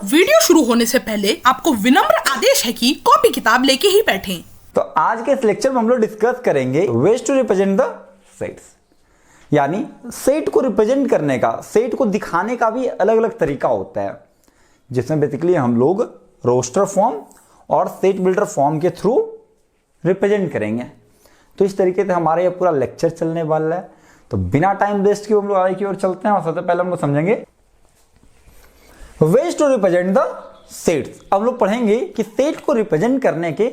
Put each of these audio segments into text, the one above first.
Video शुरू होने से पहले आपको विनम्र आदेश है कि कॉपी किताब लेके ही बैठें। तो आज के इस लेक्चर में हम लोग डिस्कस करेंगे ways to represent the sets, यानी सेट को रिप्रेजेंट करने का, सेट को दिखाने का भी अलग अलग तरीका होता है, जिसमें बेसिकली हम लोग रोस्टर फॉर्म और सेट बिल्डर फॉर्म के थ्रू रिप्रेजेंट करेंगे। तो इस तरीके से हमारा ये पूरा लेक्चर चलने वाला है। तो बिना टाइम वेस्ट किए हम लोग आगे की ओर चलते हैं और सबसे पहले हम लोग समझेंगे ways to represent the sets. अब लोग पढ़ेंगे कि सेट को रिप्रेजेंट करने के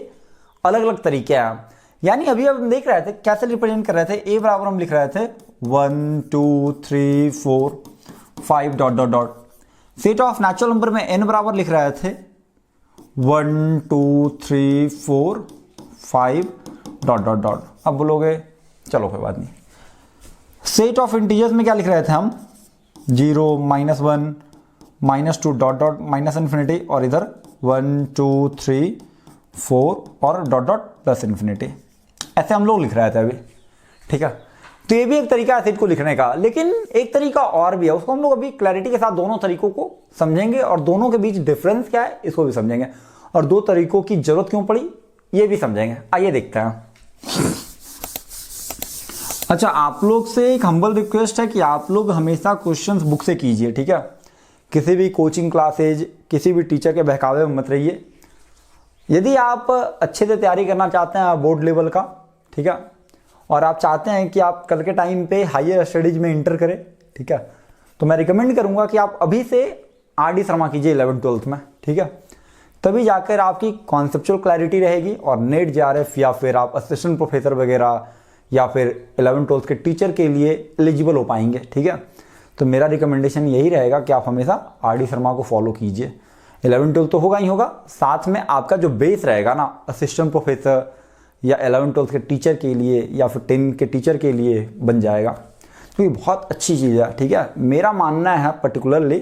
अलग अलग तरीके हैं। यानी अभी हम देख रहे थे कैसे रिप्रेजेंट कर रहे थे। ए बराबर हम लिख रहे थे 1 2 3 4 5 dot dot dot. Set of natural number में एन बराबर लिख रहे थे 1 2 3 4 5 डॉट डॉट डॉट। अब बोलोगे चलो कोई बात नहीं। सेट ऑफ इंटीजर्स में क्या लिख रहे थे हम 0 -1 -2 डॉट डॉट माइनस इन्फिनिटी और इधर 1 2 3 4 और डॉट डॉट प्लस इन्फिनिटी। ऐसे हम लोग लिख रहे थे अभी, ठीक है। तो ये भी एक तरीका है सेट को लिखने का, लेकिन एक तरीका और भी है, उसको हम लोग अभी क्लैरिटी के साथ दोनों तरीकों को समझेंगे और दोनों के बीच डिफरेंस क्या है इसको भी समझेंगे और दो तरीकों की जरूरत क्यों पड़ी ये भी समझेंगे। आइए देखते हैं। अच्छा, आप लोग से एक हम्बल रिक्वेस्ट है कि आप लोग हमेशा क्वेश्चंस बुक से कीजिए, ठीक है। किसी भी कोचिंग क्लासेज, किसी भी टीचर के बहकावे में मत रहिए। यदि आप अच्छे से तैयारी करना चाहते हैं बोर्ड लेवल का, ठीक है, और आप चाहते हैं कि आप कल के टाइम पे हायर स्टडीज में इंटर करें, ठीक है, तो मैं रिकमेंड करूंगा कि आप अभी से आरडी शर्मा कीजिए 11th-12th में, ठीक है। तभी जाकर आपकी कॉन्सेप्चुअल क्लैरिटी रहेगी और नेट जेआरएफ या फिर आप असिस्टेंट प्रोफेसर वगैरह या फिर 11th-12th के टीचर के लिए एलिजिबल हो पाएंगे, ठीक है। तो मेरा रिकमेंडेशन यही रहेगा कि आप हमेशा आरडी शर्मा को फॉलो कीजिए। 11th-12th तो होगा ही होगा, साथ में आपका जो बेस रहेगा ना असिस्टेंट प्रोफेसर या 11th-12th के टीचर के लिए या फिर 10 के टीचर के लिए बन जाएगा। तो ये बहुत अच्छी चीज़ है, ठीक है। मेरा मानना है पर्टिकुलरली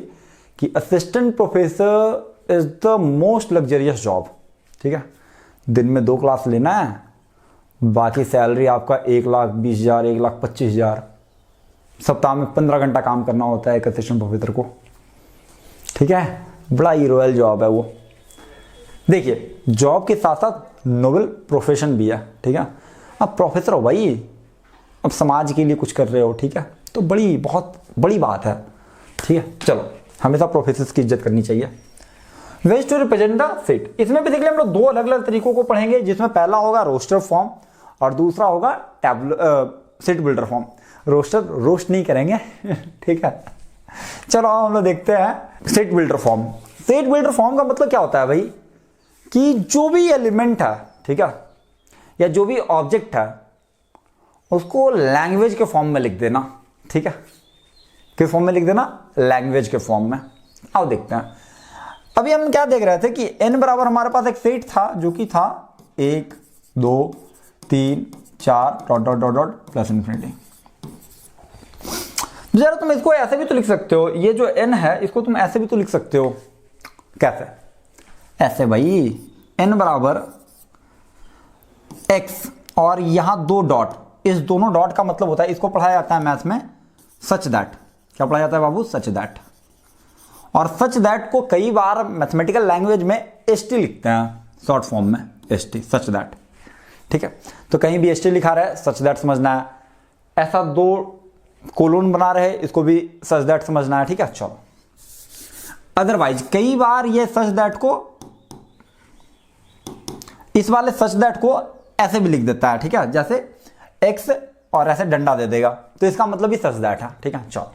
कि assistant professor is the most luxurious job, ठीक है। दिन में 2 क्लास लेना है, बाकी सैलरी आपका 1,20,000 1,25,000, सप्ताह में 15 घंटा काम करना होता है एक असिस्टेंट प्रोफेसर को, ठीक है। बड़ा ही रॉयल जॉब है वो। देखिए, जॉब के साथ साथ नोबल प्रोफेशन भी है, ठीक है। अब प्रोफेसर हो भाई, अब समाज के लिए कुछ कर रहे हो, ठीक है, तो बहुत बड़ी बात है, ठीक है। चलो, हमेशा प्रोफेसर्स की इज्जत करनी चाहिए। Ways to represent the set, इसमें बेसिकली हम लोग 2 अलग अलग तरीकों को पढ़ेंगे, जिसमें पहला होगा रोस्टर फॉर्म और दूसरा होगा set builder form. Roster roast नहीं करेंगे ठीक है। चलो हम लोग देखते हैं set builder form. Set builder form का मतलब क्या होता है भाई, कि जो भी एलिमेंट है, ठीक है, या जो भी ऑब्जेक्ट है उसको लैंग्वेज के फॉर्म में लिख देना, ठीक है। किस फॉर्म में लिख देना? लैंग्वेज के फॉर्म में। आओ देखते हैं। अभी हम क्या देख रहे थे कि n बराबर हमारे पास एक सेट था जो कि था 1 2 3 4 dot dot dot dot plus infinity. जरा तुम इसको ऐसे भी तो लिख सकते हो, ये जो n है इसको तुम ऐसे भी तो लिख सकते हो। कैसे? ऐसे भाई, n बराबर x और यहां 2 डॉट, इस दोनों डॉट का मतलब होता है, इसको पढ़ाया जाता है मैथ्स में सच दैट। क्या पढ़ाया जाता है बाबू? Such that. और सच दैट को कई बार मैथमेटिकल लैंग्वेज में st लिखते हैं, शॉर्ट फॉर्म में st, सच दैट, ठीक है। तो कहीं भी st लिखा रहे सच दैट समझना है, ऐसा 2 कोलोन बना रहे इसको भी सच दैट समझना है, ठीक है। चलो, अदरवाइज कई बार ये सच दैट को, इस वाले सच दैट को ऐसे भी लिख देता है, ठीक है, जैसे x और ऐसे डंडा दे देगा, तो इसका मतलब भी सच दैट है, ठीक है। चलो,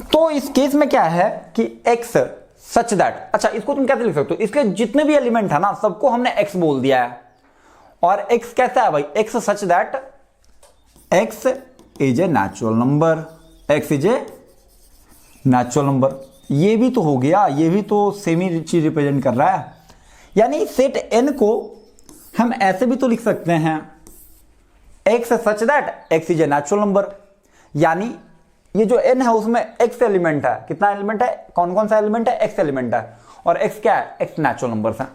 तो इस केस में क्या है कि x सच दैट, अच्छा इसको तुम कैसे लिख सकते हो, इसके जितने भी एलिमेंट है ना सबको हमने x बोल दिया है। और x कैसा है भाई? x such that x is a natural number, x is a natural number. ये भी तो हो गया, ये भी तो सेम ही चीज रिप्रेजेंट कर रहा है। यानी सेट n को हम ऐसे भी तो लिख सकते हैं x such that x is a natural number. यानी ये जो n है उसमें x एलिमेंट है, कितना एलिमेंट है, कौन कौन सा एलिमेंट है? x एलिमेंट है, और x क्या है? x नेचुरल नंबर्स हैं।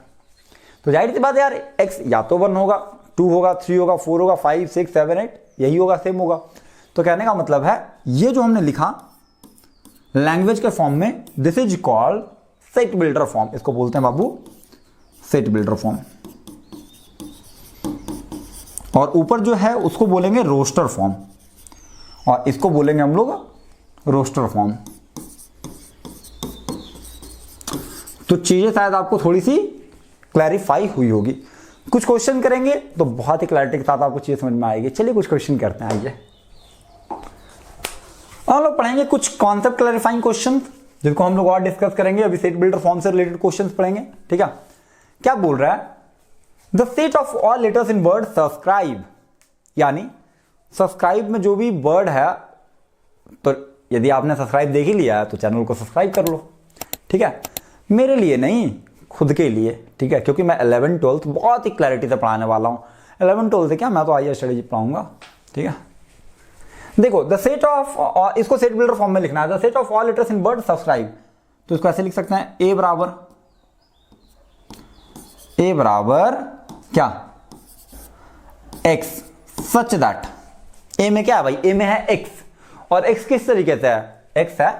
तो जाहिर सी बात है यार, x या तो 1 होगा, 2 होगा, 3 होगा, 4 होगा, 5 6 7 8 यही होगा, सेम होगा। तो कहने का मतलब है ये जो हमने लिखा लैंग्वेज के फॉर्म में, this is called set builder form. इसको बोलते हैं बाबू सेट बिल्डर फॉर्म। और ऊपर जो है उसको बोलेंगे रोस्टर फॉर्म, और इसको बोलेंगे हम लोग रोस्टर फॉर्म। तो चीजें शायद आपको थोड़ी सी क्लैरिफाई हुई होगी। कुछ क्वेश्चन करेंगे तो बहुत ही क्लैरिटी के साथ आपको चीज समझ में आएगी। चलिए कुछ क्वेश्चन करते हैं। आइए हम लोग पढ़ेंगे कुछ कॉन्सेप्ट क्लैरिफाइंग क्वेश्चन, जिनको हम लोग और डिस्कस करेंगे। अभी सेट बिल्डर फॉर्म से रिलेटेड क्वेश्चन पढ़ेंगे, ठीक है। क्या बोल रहा है, the set of all letters in word subscribe, यानी सब्सक्राइब में जो भी वर्ड है, तो यदि आपने सब्सक्राइब देख ही लिया है तो चैनल को सब्सक्राइब कर लो, ठीक है। मेरे लिए नहीं, खुद के लिए, ठीक है, क्योंकि मैं 11 12 बहुत ही क्लैरिटी से पढ़ाने वाला हूं। 11 12 से क्या, मैं तो आईए स्ट्रेटेजी पढ़ाऊंगा, ठीक है। देखो द सेट ऑफ, इसको सेट बिल्डर फॉर्म में लिखना है, the set of all letters in word subscribe. तो इसको ऐसे लिख सकते हैं, ए बराबर क्या, एक्स, सच दैट, ए में क्या है भाई, ए में है एक्स, और एक्स किस तरीके से है, एक्स है,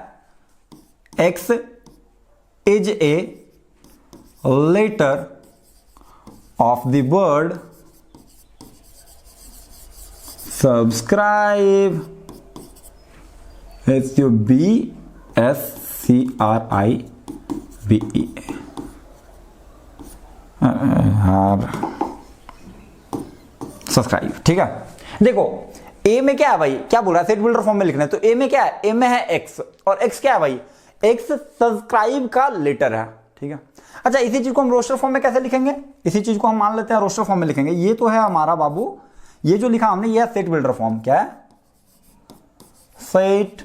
x is a letter of the word subscribe, SUBSCRIBE, subscribe, ठीक है। देखो ए में क्या है भाई, क्या बोल रहा है, सेट बिल्डर फॉर्म में लिखना है, तो ए में क्या है, ए में है एक्स, और एक्स क्या है भाई, एक्स सब्सक्राइब का लेटर है, ठीक है। अच्छा, इसी चीज को हम रोस्टर फॉर्म में कैसे लिखेंगे, इसी चीज को हम मान लेते हैं रोस्टर फॉर्म में लिखेंगे। ये तो है हमारा बाबू, ये जो लिखा हमने, ये है सेट बिल्डर फॉर्म। क्या है, सेट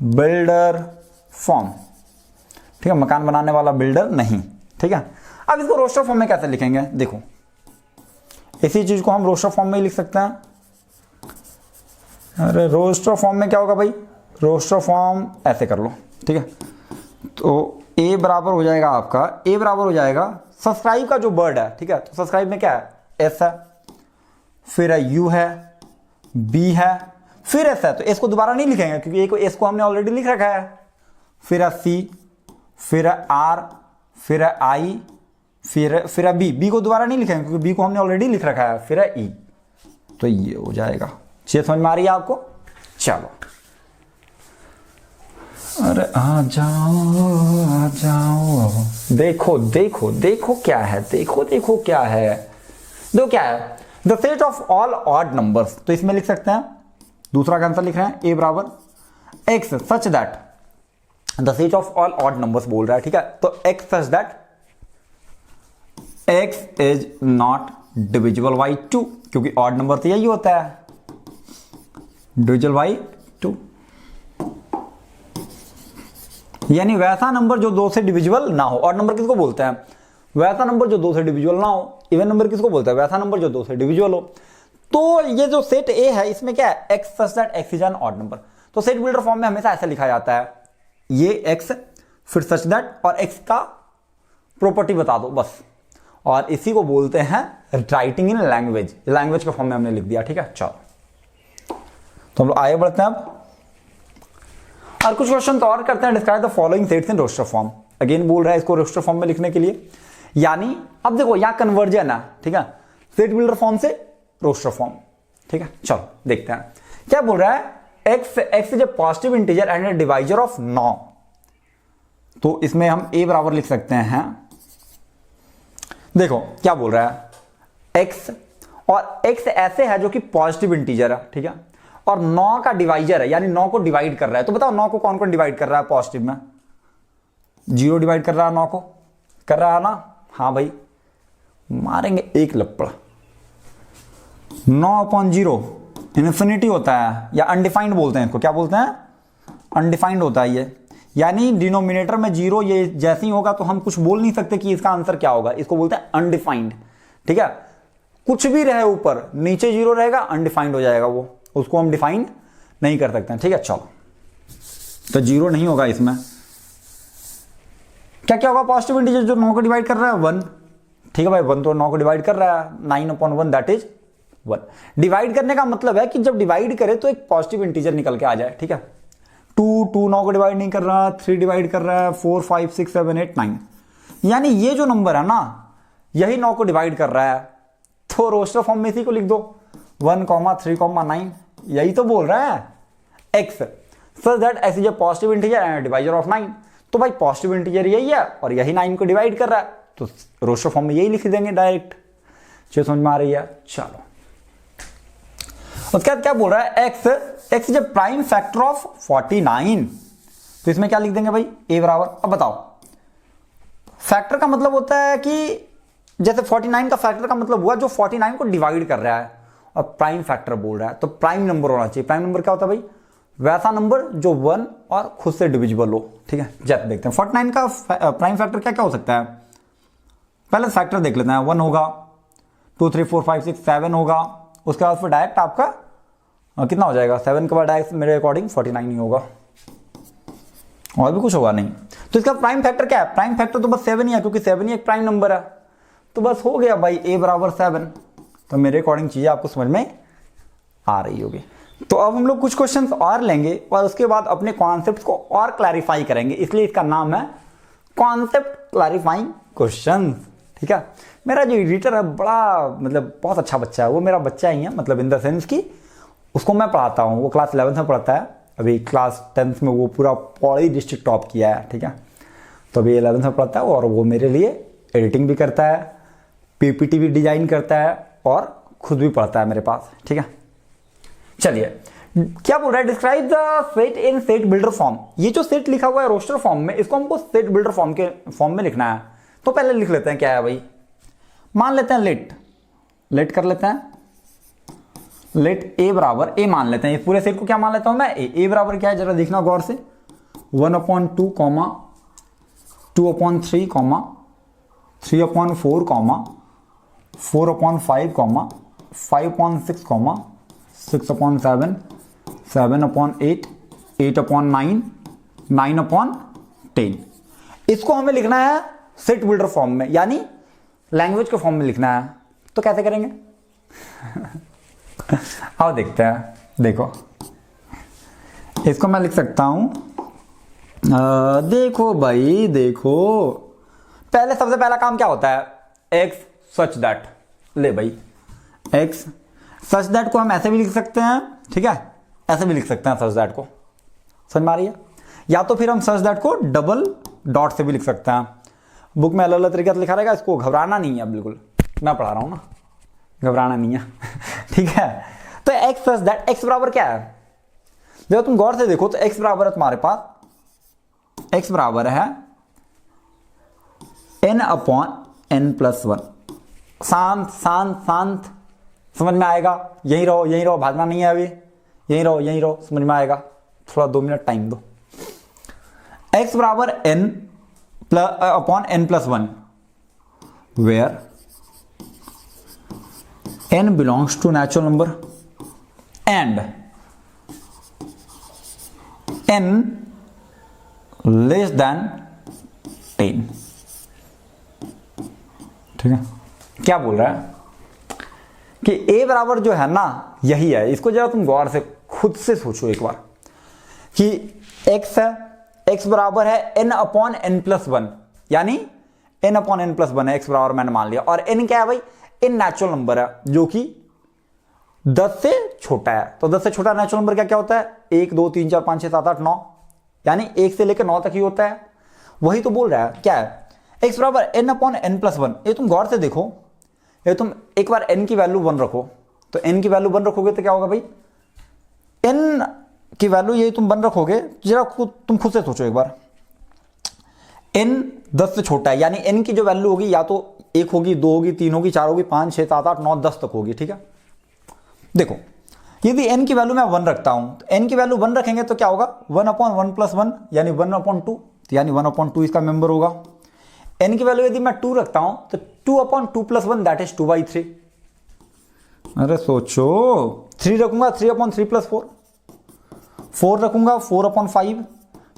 बिल्डर फॉर्म, ठीक है, मकान बनाने वाला बिल्डर नहीं, ठीक है। अब इसको रोस्टर फॉर्म में कैसे लिखेंगे, देखो इसी चीज को हम रोस्टर फॉर्म में ही लिख सकते हैं। अरे रोस्टर फॉर्म में क्या होगा भाई, रोस्टर फॉर्म ऐसे कर लो, ठीक है। तो ए बराबर हो जाएगा आपका, ए बराबर हो जाएगा सब्सक्राइब का जो वर्ड है, ठीक है। तो सब्सक्राइब में क्या है, एस है, फिर है यू है, बी है, फिर एस है। तो एस को दोबारा नहीं लिखेंगे क्योंकि एस को हमने ऑलरेडी लिख रखा है। फिर है सी, फिर है आर, फिर है आई, फिर है बी, बी को दोबारा नहीं लिखेंगे क्योंकि बी को हमने ऑलरेडी लिख रखा है। फिर है ई, तो ये हो जाएगा। चीज समझ में आ रही है आपको, चलो। अरे आ जाओ, देखो देखो देखो क्या है, देखो देखो क्या है, दो क्या है, the set of all odd numbers. तो इसमें लिख सकते हैं, दूसरा का आंसर लिख रहे हैं, ए बराबर x such that, the set of all odd numbers बोल रहा है, ठीक है। तो x such that x is not divisible by 2, क्योंकि ऑड नंबर तो यही होता है, डिविजिबल बाई 2, यानी वैसा नंबर जो 2 से डिविजिबल ना हो। ऑड नंबर किसको बोलते हैं, वैसा नंबर जो 2 से डिविजिबल ना हो। इवन नंबर किसको बोलते हैं, वैसा नंबर जो 2 से डिविजिबल हो। तो ये जो सेट ए है, इसमें क्या है, x such that x is an odd number. तो सेट बिल्डर फॉर्म में हमेशा ऐसा लिखा जाता है, ये एक्स फिर सच दैट और एक्स का प्रॉपर्टी बता दो बस, और इसी को बोलते हैं राइटिंग इन लैंग्वेज। लैंग्वेज के फॉर्म में हमने लिख दिया, ठीक है। चलो तो हम लोग आगे बढ़ते हैं अब, और कुछ क्वेश्चन तो और करते हैं। Describe the following sets in roster form. Again बोल रहा है इसको रोस्टर फॉर्म में लिखने के लिए, यानी अब देखो यहां कन्वर्जन है, ठीक है, सेट बिल्डर फॉर्म से रोस्टर फॉर्म, ठीक है। चलो देखते हैं क्या बोल रहा है, x is A positive integer and A divisor of 9। तो इसमें हम ए बराबर लिख सकते हैं, देखो क्या बोल रहा है, एक्स, और एक्स ऐसे है जो कि पॉजिटिव इंटीजर है, ठीक है, और 9 का डिवाइजर है, यानी 9 को डिवाइड कर रहा है। तो बताओ 9 को कौन कौन डिवाइड कर रहा है पॉजिटिव में, 0 डिवाइड कर रहा है 9 को, कर रहा है ना, हाँ भाई, मारेंगे एक लपड़। 9/0 इन्फिनिटी होता है, या अनडिफाइंड बोलते हैं इसको, क्या बोलते हैं, अनडिफाइंड होता है ये, यानी डिनोमिनेटर में 0 ये जैसे ही होगा तो हम कुछ बोल नहीं सकते कि इसका आंसर क्या होगा, इसको बोलते हैं अनडिफाइंड, ठीक है। कुछ भी रहे ऊपर, नीचे 0 रहेगा, अनडिफाइंड हो जाएगा वो, उसको हम डिफाइन नहीं कर सकते हैं, ठीक है। चलो तो 0 नहीं होगा इसमें, क्या क्या होगा, पॉजिटिव इंटीजर जो 9 को डिवाइड कर रहा है 1, ठीक है भाई, 1 तो 9 को डिवाइड कर रहा है, 9/1 दैट इज 1। डिवाइड करने का मतलब है कि जब डिवाइड करे तो एक पॉजिटिव इंटीजर निकल के आ जाए, ठीक है। टू 9 को डिवाइड नहीं कर रहा, 3 डिवाइड कर रहा है, 4 5 6 7 8 9, यानी ये जो नंबर है ना यही 9 को डिवाइड कर रहा है। तो रोस्टर फॉर्म में इसी को लिख दो 1, 3, 9, यही तो बोल रहा है x such that x is a positive integer and divisor of 9। तो भाई पॉजिटिव इंटीजर यही है और यही 9 को डिवाइड कर रहा है, तो रोस्टर फॉर्म में यही लिख देंगे डायरेक्ट। चीज समझ में आ रही है? चलो उसके बाद क्या बोल रहा है, x is a prime factor of 49। तो इसमें क्या लिख देंगे भाई, a बराबर, अब बताओ फैक्टर का मतलब होता है कि जैसे 49 का फैक्टर का मतलब हुआ जो 49 को डिवाइड कर रहा है, और प्राइम फैक्टर बोल रहा है तो प्राइम नंबर होना चाहिए। प्राइम नंबर क्या होता है भाई, वैसा नंबर जो 1 और खुद से डिविजिबल हो। ठीक है, जब देखते हैं 49 का प्राइम फैक्टर क्या क्या हो सकता है। पहले फैक्टर देख लेते हैं, 1 होगा, 2 3 4 5 6 7 होगा, उसके बाद फिर डायरेक्ट आपका कितना हो जाएगा, 7 के बाद डायरेक्ट मेरे अकॉर्डिंग 49 ही होगा, और भी कुछ होगा नहीं। तो इसका प्राइम फैक्टर क्या है, प्राइम फैक्टर तो बस 7 ही है, क्योंकि 7 ही एक प्राइम नंबर है। तो बस हो गया भाई a बराबर 7। तो मेरे अकॉर्डिंग चीजें आपको समझ में आ रही होगी। तो अब हम लोग कुछ क्वेश्चंस और लेंगे और उसके बाद अपने कॉन्सेप्ट को और क्लैरिफाई करेंगे, इसलिए इसका नाम है कॉन्सेप्ट क्लैरिफाइंग क्वेश्चंस। ठीक है, मेरा जो एडिटर है बड़ा मतलब बहुत अच्छा बच्चा है, वो मेरा बच्चा ही है, मतलब इन द सेंस कि उसको मैं पढ़ाता हूँ, वो क्लास 11th में पढ़ता है, अभी क्लास 10th में वो पूरा पौड़ी डिस्ट्रिक्ट टॉप किया है। ठीक है, तो अभी 11th में पढ़ता है और वो मेरे लिए एडिटिंग भी करता है, पीपीटी भी डिजाइन करता है और खुद भी पढ़ता है मेरे पास। ठीक है, चलिए क्या बोल रहा है, describe the set in set builder form. ये जो सेट लिखा हुआ है रोस्टर फॉर्म में, इसको हमको सेट बिल्डर फॉर्म के फॉर्म में लिखना है। तो पहले लिख लेते हैं क्या है भाई, मान लेते हैं लेट कर लेते हैं, लेट ए बराबर, ए मान लेते हैं, इस पूरे सेट को क्या मान लेता हूं मैं, ए बराबर क्या है जरा देखना गौर से, 1/2, 2/3, 3/4, 4/5, 5/6, 6/7, 7/8, 8/9, 9/10। इसको हमें लिखना है सेट बिल्डर फॉर्म में, यानी लैंग्वेज के फॉर्म में लिखना है। तो कैसे करेंगे आओ देखते हैं। देखो इसको मैं लिख सकता हूं, देखो भाई देखो, पहले सबसे पहला काम क्या होता है, x सच दैट, ले भाई x सच दैट को हम ऐसे भी लिख सकते हैं। ठीक है, ऐसे भी लिख सकते हैं सच दैट को, समझ में आ रही है, या तो फिर हम सच दैट को डबल डॉट से भी लिख सकते हैं। बुक में अलग अलग तरीके से लिखा रहेगा, इसको घबराना नहीं है, बिल्कुल मैं पढ़ा रहा हूं ना, घबराना नहीं है। ठीक है, तो x सच दैट, x बराबर क्या है, जब तुम गौर से देखो तो x बराबर है तुम्हारे पास, x बराबर है n/n+1। शांत शांत शांत, समझ में आएगा, यहीं रहो, भागना नहीं है अभी, यहीं रहो, समझ में आएगा, थोड़ा 2 मिनट टाइम दो। x बराबर n/n+1 where n belongs to natural number and n less than 10। ठीक है, क्या बोल रहा है कि a बराबर जो है ना यही है। इसको जरा तुम गौर से खुद से सोचो एक बार कि x है, x बराबर है n/n+1, यानी n/n+1 है, x बराबर मैंने मान लिया, और n क्या है भाई, n नेचुरल नंबर है जो कि 10 से छोटा है। तो 10 से छोटा नेचुरल नंबर क्या क्या होता है, 1 2 3 4 5 6 7 8 9, यानी 1 से लेकर 9 तक ही होता है। वही तो बोल रहा है क्या है, x बराबर n/n+1। ये तुम गौर से देखो, ये तुम एक बार n की वैल्यू 1 रखो, तो n की वैल्यू 1 रखोगे तो क्या होगा भाई, n की वैल्यू यही तुम 1 रखोगे, जरा तुम खुद से सोचो एक बार, n 10 से छोटा है, यानी n की जो वैल्यू होगी या तो 1 होगी, 2 होगी, 3 होगी, 4 होगी, 5 6 7 8 9 10 तक होगी। ठीक है, देखो यदि n की वैल्यू मैं 1 रखता हूं, तो n की वैल्यू 1 रखेंगे तो क्या होगा, 1/1+1 यानी 1/2, यानी 1/2 इसका मेंबर होगा। n की वैल्यू यदि मैं 2 रखता हूं तो 2/2+1 दैट इज 2/3। अरे सोचो, 3 रखूंगा 3/3+4, 4 रखूंगा 4/5,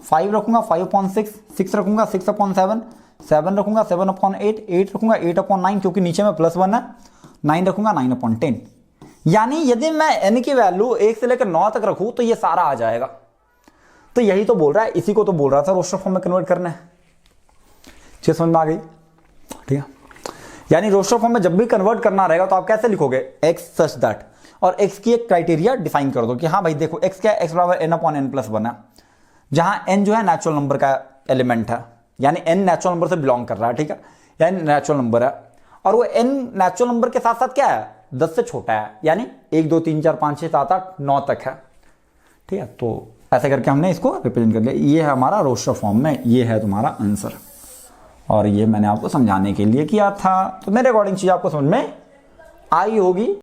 5 रखूंगा 5/6, 6 रखूंगा 6/7, 7 रखूंगा 7/8, 8 रखूंगा 8/9 क्योंकि नीचे में +1 है, 9 रखूंगा 9/10। यानी यदि मैं n की वैल्यू 1 से लेकर 9 तक रखूं तो ये सारा आ जाएगा। तो यही तो बोल रहा है, इसी को तो बोल रहा था रोस्टर फॉर्म में कन्वर्ट करना है। चीज समझ में आ गई? ठीक है, यानी रोस्टर फॉर्म में जब भी कन्वर्ट करना रहेगा तो आप कैसे लिखोगे, एक्स सच दैट, और एक्स की एक क्राइटेरिया डिफाइन कर दो कि हाँ भाई देखो एक्स क्या है, एक्स बराबर n अपॉन n+1 है, जहां n जो है नेचुरल नंबर का एलिमेंट है, यानी n नेचुरल नंबर से बिलोंग कर रहा है, ठीक है, यानी नेचुरल नंबर है, और वो n नेचुरल नंबर के साथ साथ क्या है, 10 से छोटा है, यानी 1 2 3 4 5 6 7 8 9 तक है। ठीक है, तो ऐसे करके हमने इसको रिप्रेजेंट कर लिया। ये है हमारा रोस्टर फॉर्म में, ये है तुम्हारा आंसर, और ये मैंने आपको समझाने के लिए किया था। तो मेरे अकॉर्डिंग चीज आपको समझ में आई होगी।